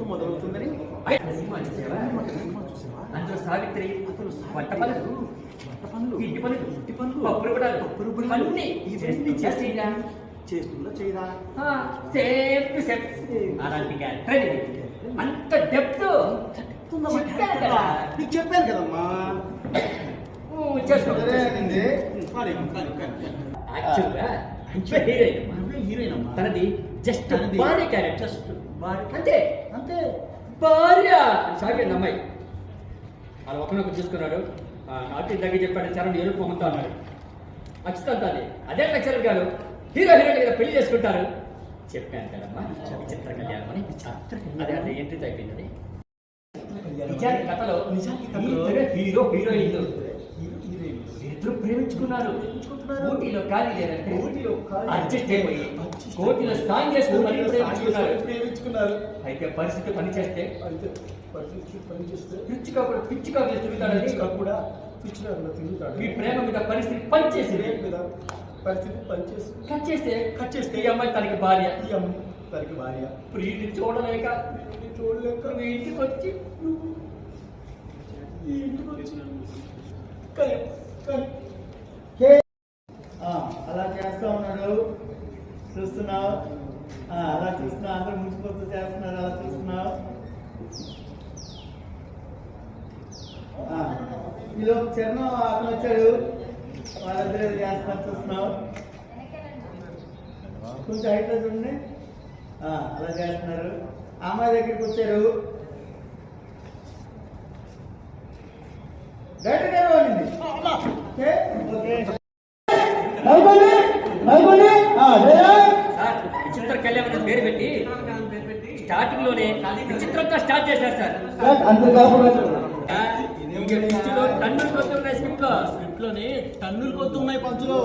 మొదలవుతుందని అందులో సావిత్రి వంట పనులు ఇంటి పనులు పప్పులు అన్నీ చేస్తుందా చేయదా సేఫ్ టు సేఫ్ అలాంటి అంత డెప్త్ నీకు చెప్పాను కదమ్మా హీరోయిన్ తనది జస్ట్ భార్య క్యారెక్టర్ జస్ట్ అంతే అంతే భార్య సాగండి అమ్మాయి వాళ్ళు ఒకరినొకరు చూసుకున్నాడు నాటి దగ్గర చెప్పాడు చరణ్ ఎరుపు మొహంతో అన్నాడు ఖచ్చితంగా అదే లెక్చరర్ గారు హీరో హీరోయిన్ దగ్గర పెళ్లి చేసుకుంటారు చెప్పాను కదమ్మా విచిత్ర కళ్యాణం అని అదే అంటే ఎంట్రీ అయిపోయిందని నిజానికి కథలో హీరో హీరోయిన్ ఇద్దరు ప్రేమించుకున్నారు ఊటీలో ఖాళీ లేదంటే అడ్జస్ట్ అయిపోయి కోటిలో స్నానం చేసుకుని ప్రేమించుకున్నారు అయితే పరిస్థితి పనిచేస్తే పిచ్చి కాపులు తిరుగుతాడని కూడా తిరుగుతాడు మీ ప్రేమ మీద పరిస్థితి పనిచేసింది కట్ చేస్తే ఈ అమ్మాయి తనకి భార్య ప్రియుని చూడలేక మీ ఇంటికి వచ్చి అలా చేస్తా ఉన్నాడు చూస్తున్నావు అలా చూస్తున్నావు అందరూ మున్సిపల్ చేస్తున్నారు అలా చూస్తున్నావు ఈలో చరణం అతను వచ్చాడు వాళ్ళిద్దరు చేస్తున్నారు చూస్తున్నావు కొంచెం హైట్ లో చూడండి అలా చేస్తున్నారు అమ్మాయి దగ్గరికి వచ్చారు విచిత్ర కళ్యాణం పేరు పెట్టి స్టార్టింగ్ లోనే విచిత్రంగా స్టార్ట్ చేశారు సార్ టన్నులు కొత్తున్నాయి స్క్రిప్ట్ లోనే టన్నులు కొత్తున్నాయి పంచులో